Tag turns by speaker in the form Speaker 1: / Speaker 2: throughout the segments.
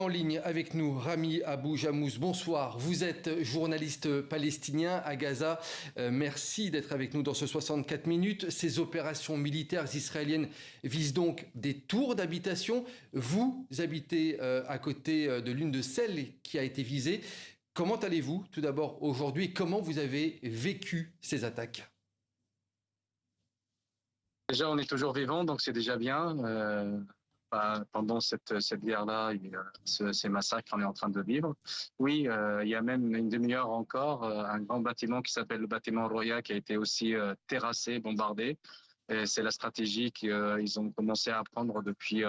Speaker 1: En ligne avec nous, Rami Abou Jamous, bonsoir. Vous êtes journaliste palestinien à Gaza. Merci d'être avec nous dans ce 64 minutes. Ces opérations militaires israéliennes visent donc des tours d'habitation. Vous habitez à côté de l'une de celles qui a été visée. Comment allez-vous tout d'abord aujourd'hui? Comment vous avez vécu ces attaques?
Speaker 2: Déjà, on est toujours vivant, donc c'est déjà bien. Pendant cette guerre-là, ces massacres, on est en train de vivre. Oui, il y a même une demi-heure encore, un grand bâtiment qui s'appelle le bâtiment Roya qui a été aussi terrassé, bombardé. Et c'est la stratégie qu'ils ont commencé à prendre depuis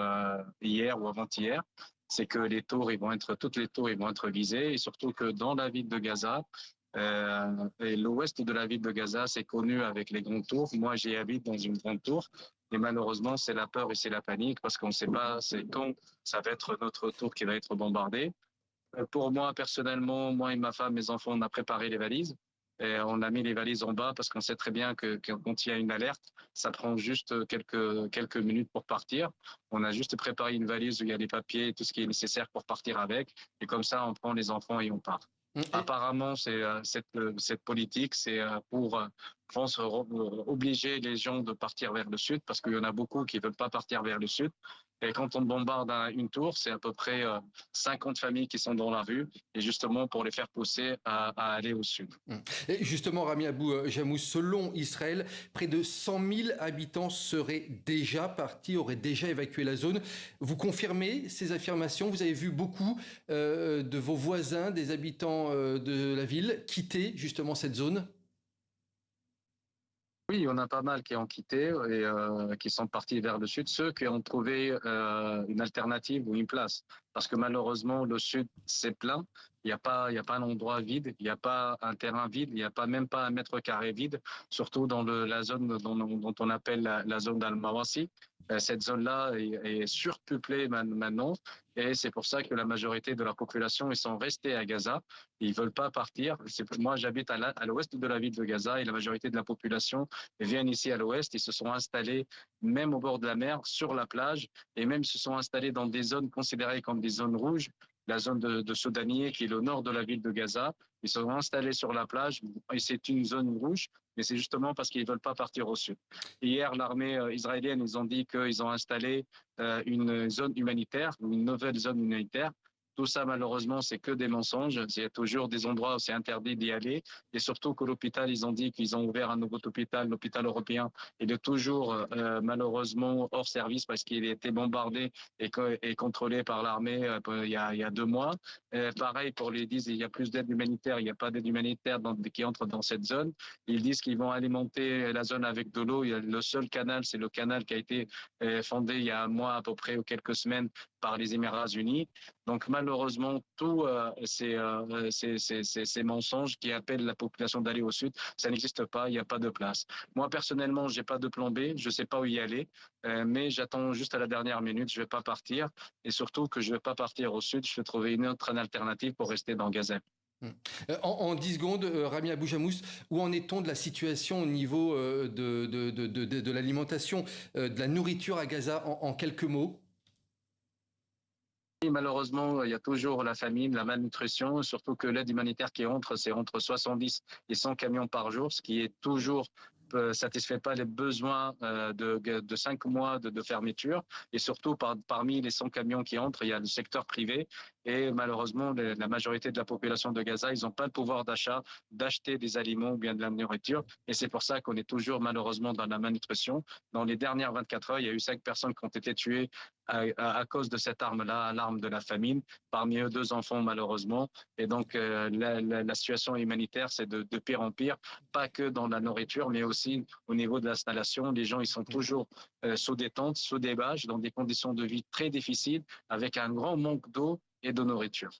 Speaker 2: hier ou avant-hier. C'est que toutes les tours, ils vont être visées, et surtout que dans la ville de Gaza, et l'ouest de la ville de Gaza, c'est connu avec les grandes tours. Moi, j'y habite dans une grande tour. Et malheureusement, c'est la peur et c'est la panique parce qu'on ne sait pas c'est quand ça va être notre tour qui va être bombardé. Pour moi, personnellement, moi et ma femme, mes enfants, on a préparé les valises. Et on a mis les valises en bas parce qu'on sait très bien que quand il y a une alerte, ça prend juste quelques minutes pour partir. On a juste préparé une valise où il y a les papiers et tout ce qui est nécessaire pour partir avec. Et comme ça, on prend les enfants et on part. Apparemment, cette politique, c'est pour, je pense, obliger les gens de partir vers le sud, parce qu'il y en a beaucoup qui ne veulent pas partir vers le sud. Et quand on bombarde une tour, c'est à peu près 50 familles qui sont dans la rue, et justement pour les faire pousser à aller au sud.
Speaker 1: Et justement, Rami Abou Jamous, selon Israël, près de 100 000 habitants seraient déjà partis, auraient déjà évacué la zone. Vous confirmez ces affirmations? Vous avez vu beaucoup de vos voisins, des habitants de la ville, quitter justement cette zone?
Speaker 2: Oui, il y en a pas mal qui ont quitté et qui sont partis vers le sud, ceux qui ont trouvé une alternative ou une place. Parce que malheureusement, le sud, c'est plein. Il y a pas un endroit vide, il n'y a pas un terrain vide, il n'y a pas même pas un mètre carré vide, surtout dans la zone dont on appelle la zone d'Al-Mawasi. Cette zone-là est surpeuplée maintenant, et c'est pour ça que la majorité de la population, ils sont restés à Gaza. Ils veulent pas partir. Moi, j'habite à l'ouest de la ville de Gaza, et la majorité de la population viennent ici à l'ouest. Ils se sont installés même au bord de la mer, sur la plage, et même se sont installés dans des zones considérées comme des zones rouges. La zone de Sodanieh, qui est au nord de la ville de Gaza. Ils se sont installés sur la plage, et c'est une zone rouge, mais c'est justement parce qu'ils ne veulent pas partir au sud. Hier, l'armée israélienne, ils ont dit qu'ils ont installé une zone humanitaire, une nouvelle zone humanitaire. Tout ça, malheureusement, c'est que des mensonges. Il y a toujours des endroits où c'est interdit d'y aller. Et surtout que l'hôpital, ils ont dit qu'ils ont ouvert un nouveau hôpital, l'hôpital européen. Il est toujours, malheureusement, hors service parce qu'il a été bombardé et contrôlé par l'armée il y a 2 mois. Pareil pour les disent, il y a plus d'aide humanitaire. Il n'y a pas d'aide humanitaire qui entre dans cette zone. Ils disent qu'ils vont alimenter la zone avec de l'eau. Le seul canal, c'est le canal qui a été fondé il y a un mois à peu près ou quelques semaines par les Émirats unis. Donc malheureusement, tous ces mensonges qui appellent la population d'aller au sud, ça n'existe pas, il n'y a pas de place. Moi personnellement, j'ai pas de plan B, je sais pas où y aller, mais j'attends juste à la dernière minute, je vais pas partir, et surtout que je vais pas partir au sud, je vais trouver une autre alternative pour rester dans Gaza.
Speaker 1: En 10 secondes, Rami Abou Jamous, où en est-on de la situation au niveau de l'alimentation, de la nourriture à Gaza en quelques mots?
Speaker 2: Et malheureusement, il y a toujours la famine, la malnutrition, surtout que l'aide humanitaire qui entre, c'est entre 70 et 100 camions par jour, ce qui est toujours satisfait pas les besoins de 5 mois de fermeture. Et surtout, parmi les 100 camions qui entrent, il y a le secteur privé. Et malheureusement, la majorité de la population de Gaza, ils n'ont pas le pouvoir d'achat, d'acheter des aliments ou bien de la nourriture. Et c'est pour ça qu'on est toujours malheureusement dans la malnutrition. Dans les dernières 24 heures, il y a eu 5 personnes qui ont été tuées à cause de cette arme-là, l'arme de la famine. Parmi eux, 2 enfants malheureusement. Et donc, la situation humanitaire, c'est de pire en pire, pas que dans la nourriture, mais aussi au niveau de l'installation. Les gens, ils sont toujours sous des tentes, sous des bâches, dans des conditions de vie très difficiles, avec un grand manque d'eau et de nourriture.